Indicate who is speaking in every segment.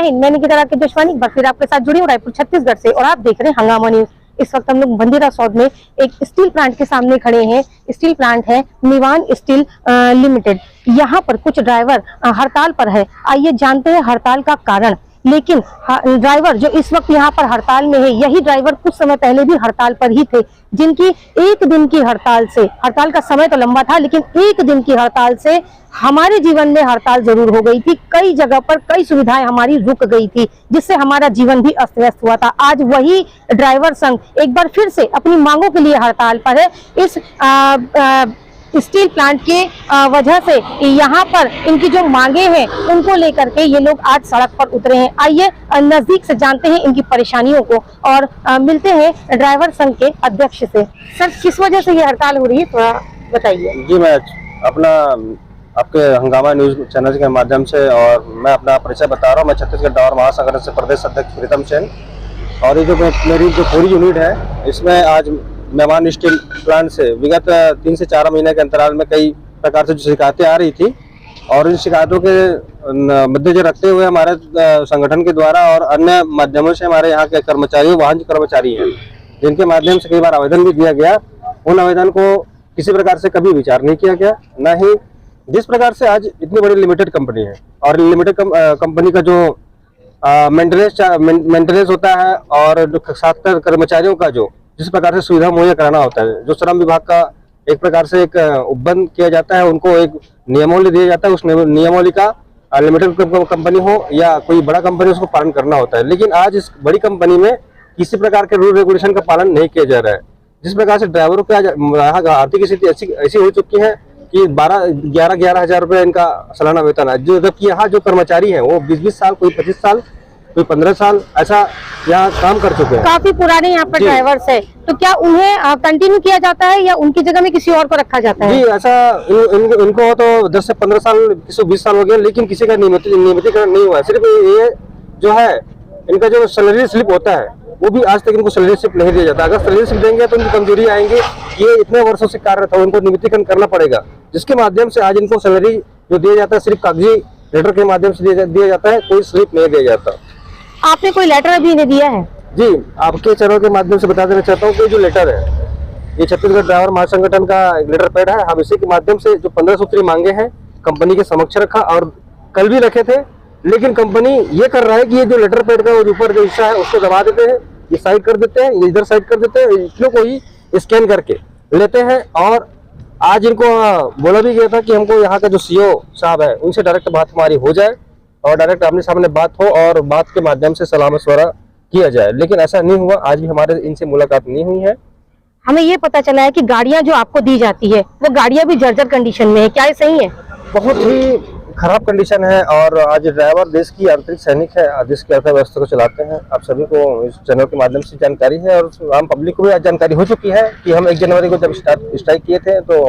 Speaker 1: जय हिंद, मैं निकिता राकेश जोशवानी एक बार फिर आपके साथ जुड़ी हूँ रायपुर छत्तीसगढ़ से, और आप देख रहे हैं हंगामा न्यूज। इस वक्त हम लोग बंदी रसौद में एक स्टील प्लांट के सामने खड़े हैं। स्टील प्लांट है निवान स्टील लिमिटेड। यहाँ पर कुछ ड्राइवर हड़ताल पर है। आइए जानते हैं हड़ताल का कारण। लेकिन ड्राइवर जो इस वक्त यहाँ पर हड़ताल में है, यही ड्राइवर कुछ समय पहले भी हड़ताल पर ही थे, जिनकी एक दिन की हड़ताल से, हड़ताल का समय तो लंबा था लेकिन एक दिन की हड़ताल से हमारे जीवन में हड़ताल जरूर हो गई थी। कई जगह पर कई सुविधाएं हमारी रुक गई थी, जिससे हमारा जीवन भी अस्त व्यस्त हुआ था। आज वही ड्राइवर संघ एक बार फिर से अपनी मांगों के लिए हड़ताल पर है। इस स्टील प्लांट के वजह से यहाँ पर इनकी जो मांगे हैं उनको लेकर के ये लोग आज सड़क पर उतरे हैं। आइए नजदीक से जानते हैं इनकी परेशानियों को और मिलते हैं ड्राइवर संघ के अध्यक्ष से। सर, किस वजह से ये हड़ताल हो रही है, थोड़ा बताइए।
Speaker 2: जी, मैं अपना आपके हंगामा न्यूज चैनल के माध्यम से और मैं अपना परिचय बता रहा हूँ। मैं छत्तीसगढ़ ड्राइवर महासंगठन से प्रदेश अध्यक्ष प्रीतम सेन। और ये जो मेरी जो पूरी यूनिट है, इसमें आज निवान स्टील प्लांट से विगत 3 से 4 महीने के अंतराल में कई प्रकार से जो शिकायतें आ रही थी, और इन शिकायतों के मद्देनजर रखते हुए हमारे संगठन के द्वारा और अन्य माध्यमों से हमारे यहाँ के कर्मचारियों, वाहन कर्मचारी हैं, जिनके माध्यम से कई बार आवेदन भी दिया गया, उन आवेदन को किसी प्रकार से कभी विचार नहीं किया गया। न ही जिस प्रकार से आज इतनी बड़ी लिमिटेड कंपनी है और लिमिटेड कंपनी का जो मेंटेनेंस होता है और जो साथ कर्मचारियों का जो जिस प्रकार से सुविधा मुहैया कराना होता है, जो श्रम विभाग का एक प्रकार से एक उपबंध किया जाता है, उनको एक नियमावली दिया जाता है। उस नियमावली का लिमिटेड कंपनी हो या कोई बड़ा कंपनी, उसको पालन करना होता है। लेकिन आज इस बड़ी कंपनी में किसी प्रकार के रूल रेगुलेशन का पालन नहीं किया जा रहा है। जिस प्रकार से ड्राइवरों की आज आर्थिक स्थिति ऐसी हो चुकी है कि 11 हजार रुपये इनका सालाना वेतन है, जो जबकि यहाँ जो कर्मचारी है वो 20 साल, कोई 25 साल, कोई 15 साल ऐसा यहाँ काम कर चुके हैं। काफी पुराने यहाँ पर ड्राइवर्स है, तो क्या उन्हें कंटिन्यू किया जाता है या उनकी जगह में किसी और को रखा जाता है? जी, ऐसा इनको तो 10 से 15 साल, किसी 20 साल हो गए, लेकिन किसी का नियमितीकरण नहीं हुआ है। सिर्फ ये जो है इनका जो सैलरी स्लिप होता है, वो भी आज तक इनको सैलरी स्लिप नहीं दिया जाता। अगर सैलरी स्लिप देंगे तो उनकी कमजोरी आएंगे। ये इतने वर्षों से कार्यरत है, उनको नियमितीकरण करना पड़ेगा, जिसके माध्यम से आज इनको सैलरी जो दिया जाता है सिर्फ कागजी लेटर के माध्यम से दिया जाता है, कोई स्लिप नहीं दिया जाता। आपने कोई लेटर अभी नहीं दिया है? जी, आपके चैनल के माध्यम से बता देना चाहता हूँ कि जो लेटर है, ये छत्तीसगढ़ ड्राइवर महासंगठन का लेटर पैड है। हम इसी के माध्यम से जो 15 सूत्री मांगे हैं कंपनी के समक्ष रखा, और कल भी रखे थे, लेकिन कंपनी ये कर रहा है कि ये जो लेटर पैड का ऊपर जो हिस्सा है उसको दबा देते हैं, ये साइड कर देते हैं, ये इधर साइड कर देते हैं, इसको कोई स्कैन करके लेते हैं। और आज इनको बोला भी गया था कि हमको यहाँ का जो सीओ साहब है उनसे डायरेक्ट बात हमारी हो जाए और डायरेक्ट आमने सामने बात हो और बात के माध्यम से सलाह मशवरा किया जाए, लेकिन ऐसा नहीं हुआ। आज भी हमारे इनसे मुलाकात नहीं हुई है। हमें ये पता चला है कि गाड़ियां जो आपको दी जाती है वो गाड़ियां भी जर्जर कंडीशन में है, क्या ये सही है? बहुत ही खराब कंडीशन है। और आज ड्राइवर देश की आंतरिक सैनिक है, देश की अर्थव्यवस्था को चलाते हैं। आप सभी को इस चैनल के माध्यम से जानकारी है और आम पब्लिक को भी आज जानकारी हो चुकी है कि हम 1 जनवरी को जब स्ट्राइक किए थे तो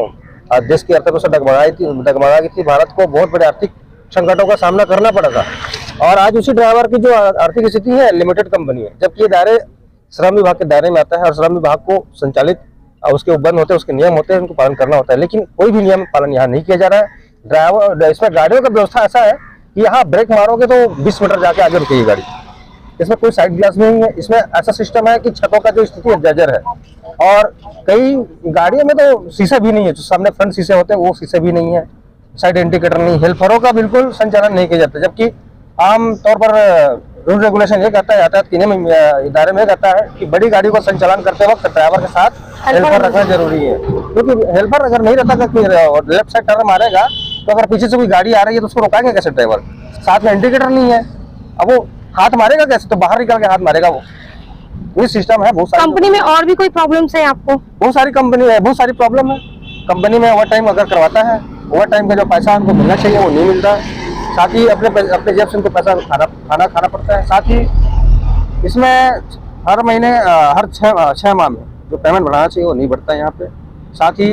Speaker 2: देश की अर्थव्यवस्था डगमगा गई थी। भारत को बहुत बड़े आर्थिक संकटों का सामना करना पड़ा था। और आज उसी ड्राइवर की जो आर्थिक स्थिति है, लिमिटेड कंपनी है, जबकि ये दायरे श्रम विभाग के दायरे में आता है और श्रम विभाग को संचालित उसके उपबंध होते हैं, उसके नियम होते हैं, उनको पालन करना होता है, लेकिन कोई भी नियम पालन यहाँ नहीं किया जा रहा है। ड्राइवर इसमें गाड़ियों का व्यवस्था ऐसा है कि यहाँ ब्रेक मारोगे तो 20 मीटर जाके आगे रुकेगी गाड़ी। इसमें कोई साइड ग्लास नहीं है। इसमें ऐसा सिस्टम है कि छतों का जो स्थिति है जर्जर है, और कई गाड़ियों में तो शीशे भी नहीं है, जो सामने फ्रंट शीशे होते हैं वो शीशे भी नहीं है, साइड इंडिकेटर नहीं, हेल्परों का बिल्कुल संचालन नहीं किया जाता। जबकि आम तौर पर रूल रेगुलेशन ये कहता है, यातायात के नियम इदारे में कहता है कि बड़ी गाड़ी को संचालन करते वक्त ड्राइवर के साथ हेल्पर रखना जरूरी है, क्योंकि हेल्पर अगर नहीं रहता तो लेफ्ट साइड टर्न मारेगा तो अगर पीछे से कोई गाड़ी आ रही है तो उसको रोकाएंगे कैसे ड्राइवर? साथ में इंडिकेटर नहीं है, अब वो हाथ मारेगा कैसे? तो बाहर निकाल के हाथ मारेगा वो। ये सिस्टम है। बहुत सारी कंपनी में और भी कोई प्रॉब्लम्स है आपको? बहुत सारी कंपनी है, बहुत सारी प्रॉब्लम है। कंपनी में ओवर टाइम अगर करवाता है, ओवर टाइम का जो पैसा हमको मिलना चाहिए वो नहीं मिलता। साथ ही अपने जेब से उनको पैसा खाना पड़ता है। साथ ही इसमें हर महीने हर 6 माह में जो पेमेंट बढ़ाना चाहिए वो नहीं बढ़ता है यहाँ पे। साथ ही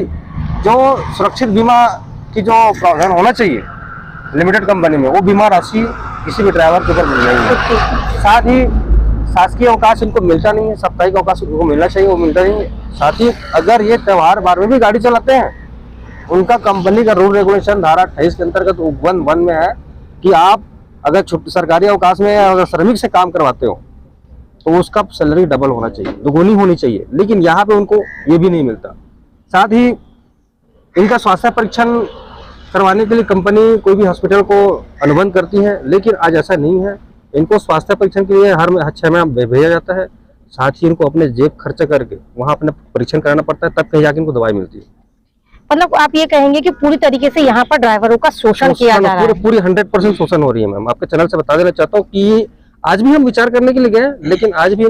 Speaker 2: जो सुरक्षित बीमा की जो प्रावधान होना चाहिए लिमिटेड कंपनी में, वो बीमा राशि किसी भी ड्राइवर के ऊपर मिल रही है। साथ ही शासकीय अवकाश इनको मिलता नहीं है, साप्ताहिक अवकाश उनको मिलना चाहिए, वो मिलता नहीं है। साथ ही अगर ये त्योहार बार में भी गाड़ी चलाते हैं, उनका कंपनी का रूल रेगुलेशन धारा 28 के अंतर्गत उपबंध 1 में है कि आप अगर सरकारी अवकाश में अगर श्रमिक से काम करवाते हो तो उसका सैलरी डबल होना चाहिए, दोगुनी होनी चाहिए, लेकिन यहाँ पे उनको ये भी नहीं मिलता। साथ ही इनका स्वास्थ्य परीक्षण करवाने के लिए कंपनी कोई भी हॉस्पिटल को अनुबंध करती है, लेकिन आज ऐसा नहीं है। इनको स्वास्थ्य परीक्षण के लिए हर 6 महीने भेजा जाता है। साथ ही इनको अपने जेब खर्चा करके वहाँ अपना परीक्षण कराना पड़ता है, तब कहीं जाके इनको दवाई मिलती है।
Speaker 1: मतलब आप ये कहेंगे कि पूरी तरीके से यहाँ पर ड्राइवरों का शोषण किया जा रहा है?
Speaker 2: पूरी 100% शोषण हो रही है मैम। आपके चैनल से बता देना चाहता हूँ कि आज भी हम विचार करने के लिए गए, लेकिन आज भी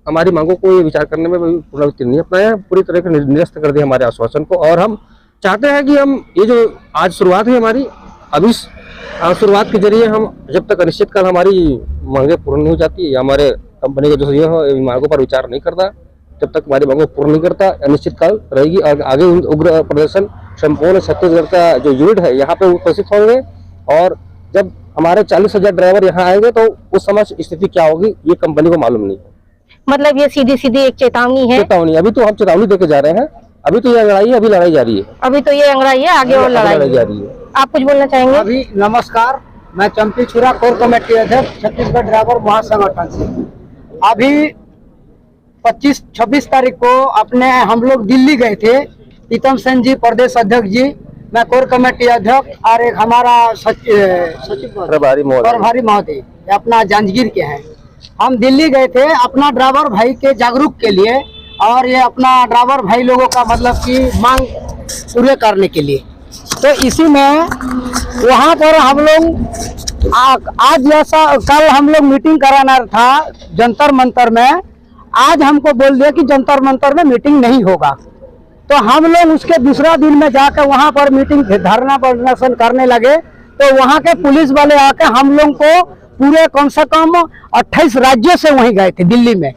Speaker 2: हमारी मांगों को ये विचार करने में पुनरावृत्ति नहीं अपनाया, पूरी तरह से निरस्त कर दिया हमारे आश्वासन को। और हम चाहते हैं कि हम ये जो आज शुरुआत है हमारी, अब इस शुरुआत के जरिए हम जब तक अनिश्चितकाल हमारी मांगे पूर्ण नहीं हो जाती या हमारे कंपनी का जो ये हो मांगों पर विचार नहीं करता, जब तक हमारी मांगों पूर्ण नहीं करता, अनिश्चितकाल रहेगी। और आगे उग्र प्रदर्शन संपूर्ण छत्तीसगढ़ का जो यूनिट है यहाँ पे उपस्थित होंगे। और जब हमारे 40,000 ड्राइवर यहाँ आएंगे तो उस समय स्थिति क्या होगी ये कंपनी को मालूम नहीं है।
Speaker 1: मतलब ये सीधी सीधी एक चेतावनी है?
Speaker 2: चेतावनी, अभी तो हम चेतावनी देके जा रहे हैं। अभी तो ये लड़ाई है, अभी लड़ाई जारी है।
Speaker 1: अभी तो ये अंगड़ाई है, आगे और लड़ाई
Speaker 2: जारी है।
Speaker 1: आप कुछ बोलना चाहेंगे?
Speaker 3: अभी नमस्कार, मैं चंपी छुरा कोर कमेटी अध्यक्ष छत्तीसगढ़ ड्राइवर महासंगठन से। अभी 25-26 तारीख को अपने हम लोग दिल्ली गए थे, प्रीतम सेन जी प्रदेश अध्यक्ष जी, मैं कोर कमेटी अध्यक्ष और एक हमारा सचिव प्रभारी महोदय अपना जांजगीर के हैं। हम दिल्ली गए थे अपना ड्राइवर भाई के जागरूक के लिए और ये अपना ड्राइवर भाई लोगों का मतलब कि मांग पूरे करने के लिए। तो इसी में वहाँ पर हम लोग आज जैसा कल हम लोग मीटिंग कराना था जंतर मंतर में, आज हमको बोल दिया कि जंतर मंतर में मीटिंग नहीं होगा। तो हम लोग उसके दूसरा दिन में जाकर वहाँ पर मीटिंग धरना प्रदर्शन करने लगे। तो वहाँ के पुलिस वाले आके हम लोग को पूरे कम से कम 28 राज्यों से वहीं गए थे दिल्ली में,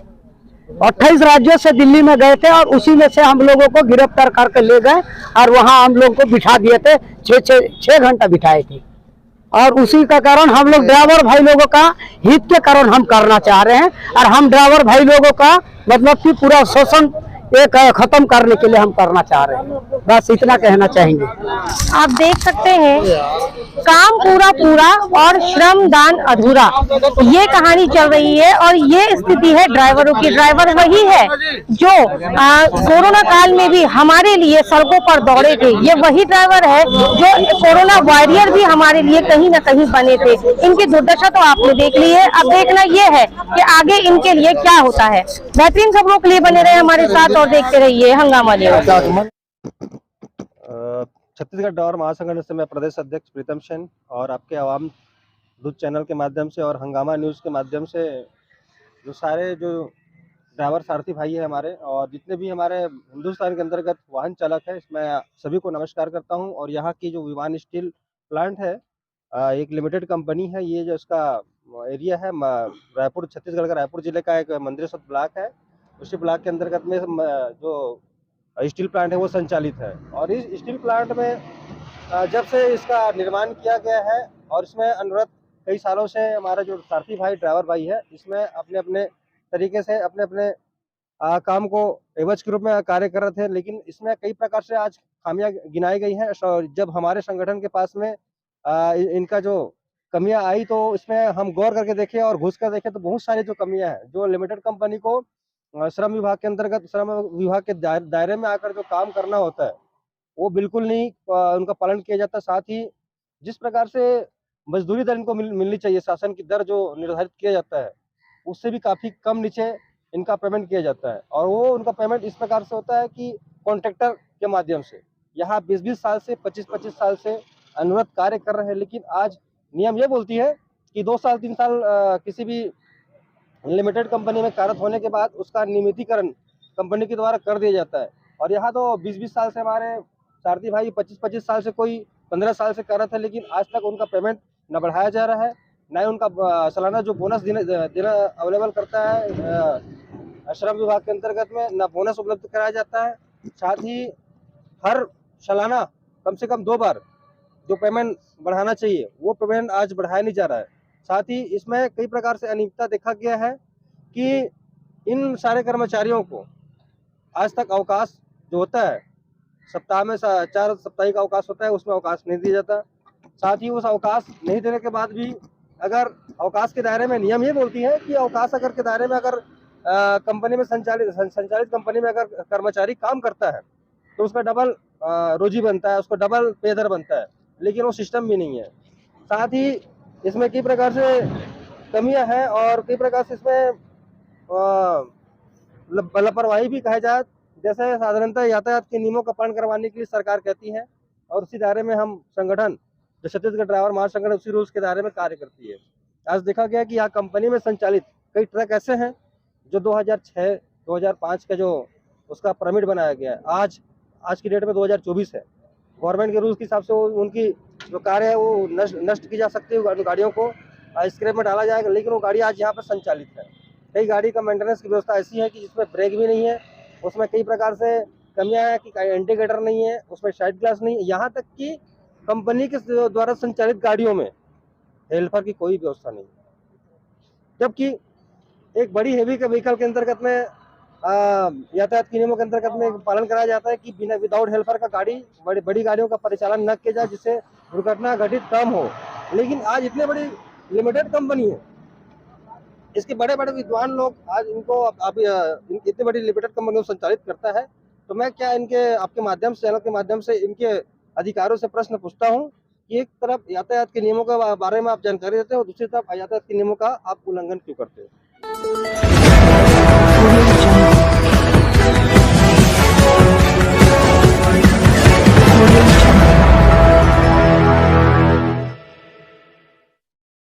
Speaker 3: 28 राज्यों से दिल्ली में गए थे और उसी में से हम लोगों को गिरफ्तार करके ले गए और वहाँ हम लोग को बिठा दिए थे। 6 घंटा बिठाए थे। और उसी का कारण हम लोग ड्राइवर भाई लोगों का हित के कारण हम करना चाह रहे हैं और हम ड्राइवर भाई लोगों का मतलब कि पूरा शोषण एक खत्म करने के लिए हम करना चाह रहे हैं। बस इतना कहना चाहेंगे।
Speaker 1: आप देख सकते हैं काम पूरा पूरा और श्रम दान अधूरा, ये कहानी चल रही है। और ये स्थिति है ड्राइवरों की। ड्राइवर वही है जो कोरोना काल में भी हमारे लिए सड़कों पर दौड़े थे। ये वही ड्राइवर है जो कोरोना वॉरियर भी हमारे लिए कहीं ना कहीं बने थे। इनकी दुर्दशा तो आपने देख ली है, अब देखना ये है कि आगे इनके लिए क्या होता है। बेहतरीन खबरों के लिए बने रहे हमारे साथ और देखते रहिए हंगामा न्यूज़।
Speaker 2: छत्तीसगढ़ ड्राइवर महासंगठन से मैं प्रदेश अध्यक्ष प्रीतम सेन और आपके आवाम दूध चैनल के माध्यम से और हंगामा न्यूज़ के माध्यम से जो सारे जो ड्राइवर सारथी भाई है हमारे और जितने भी हमारे हिंदुस्तान के अंतर्गत वाहन चालक है, मैं सभी को नमस्कार करता हूं। और यहाँ की जो विमान स्टील प्लांट है एक लिमिटेड कंपनी है। ये जो इसका एरिया है रायपुर, छत्तीसगढ़ का रायपुर जिले का एक मंदिरेश्वर ब्लॉक है। उसी ब्लॉक के अंतर्गत में जो स्टील प्लांट है वो संचालित है। और इस स्टील प्लांट में जब से इसका निर्माण किया गया है और इसमें अनुरत कई सालों से हमारा जो सारथी भाई ड्राइवर भाई है इसमें अपने अपने तरीके से अपने अपने काम को एवज के रूप में कार्य कर रहे थे। लेकिन इसमें कई प्रकार से आज खामियां गिनाई गई हैं। जब हमारे संगठन के पास में इनका जो कमियां आई तो इसमें हम गौर करके देखे और घुस कर देखे तो बहुत सारी जो कमियां हैं जो लिमिटेड कंपनी को श्रम विभाग के अंतर्गत श्रम विभाग के दायरे में आकर जो काम करना होता है वो बिल्कुल नहीं उनका पालन किया जाता। साथ ही जिस प्रकार से मजदूरी दर इनको मिलनी चाहिए, शासन की दर जो निर्धारित किया जाता है उससे भी काफ़ी कम नीचे इनका पेमेंट किया जाता है। और वो उनका पेमेंट इस प्रकार से होता है कि कॉन्ट्रैक्टर के माध्यम से। यहाँ 20-20 साल से 25-25 साल से अनुरत कार्य कर रहे हैं। लेकिन आज नियम ये बोलती है कि 2 साल 3 साल किसी भी लिमिटेड कंपनी में कार्यरत होने के बाद उसका नियमितीकरण कंपनी के द्वारा कर दिया जाता है। और यहाँ तो 20-20 साल से हमारे सारथी भाई 25-25 साल से, कोई 15 साल से कार्यरत है, लेकिन आज तक उनका पेमेंट न बढ़ाया जा रहा है, न उनका सालाना जो बोनस देना अवेलेबल करता है श्रम विभाग के अंतर्गत में, न बोनस उपलब्ध कराया जाता है। साथ ही हर सालाना कम से कम 2 बार जो पेमेंट बढ़ाना चाहिए वो पेमेंट आज बढ़ाया नहीं जा रहा है। साथ ही इसमें कई प्रकार से अनियमितता देखा गया है कि इन सारे कर्मचारियों को आज तक अवकाश जो होता है सप्ताह में 4 साप्ताहिक अवकाश होता है, उसमें अवकाश नहीं दिया जाता। साथ ही उस अवकाश नहीं देने के बाद भी अगर अवकाश के दायरे में, नियम ये बोलती है कि अवकाश अगर के दायरे में अगर कंपनी में संचालित कंपनी में अगर कर्मचारी काम करता है तो उसका डबल रोजी बनता है, उसको डबल पे दर बनता है, लेकिन वो सिस्टम भी नहीं है। साथ ही इसमें कई प्रकार से कमियां हैं और कई प्रकार से इसमें लापरवाही भी कहा जाए। जैसे साधारणतः यातायात के नियमों का पालन करवाने के लिए सरकार कहती है और उसी दायरे में हम संगठन जो छत्तीसगढ़ ड्राइवर महासंगठन उसी रूल्स के दायरे में कार्य करती है। आज देखा गया कि यहाँ कंपनी में संचालित कई ट्रक ऐसे हैं जो 2006-2005 का जो उसका परमिट बनाया गया है, आज की डेट में 2024 है। गवर्नमेंट के रूल्स के हिसाब से वो उनकी जो कार है वो नष्ट की जा सकती है, गाड़ियों को स्क्रैप में डाला जाएगा, लेकिन वो गाड़ी आज यहाँ पर संचालित है। कई गाड़ी का मेंटेनेंस की व्यवस्था ऐसी है कि जिसमें ब्रेक भी नहीं है, उसमें कई प्रकार से कमियां हैं कि इंडिकेटर नहीं है, उसमें साइड ग्लास नहीं है, यहाँ तक कि कंपनी के द्वारा संचालित गाड़ियों में हेल्पर की कोई व्यवस्था नहीं। जबकि एक बड़ी हेवी के व्हीकल के अंतर्गत में यातायात के नियमों के अंतर्गत में पालन कराया जाता है कि बिना विदाउट हेल्पर का गाड़ी बड़ी गाड़ियों का परिचालन न किया जाए, जिससे दुर्घटना घटित कम हो। लेकिन आज इतने बड़ी लिमिटेड कंपनी है, इसके बड़े बड़े विद्वान लोग आज इनको इतनी बड़ी लिमिटेड कंपनी को संचालित करता है। तो मैं क्या इनके आपके माध्यम से, चैनल के माध्यम से इनके अधिकारियों से प्रश्न पूछता हूँ कि एक तरफ यातायात के नियमों के बारे में आप जानकारी देते हो, दूसरी तरफ यातायात के नियमों का आप उल्लंघन क्यों करते हो?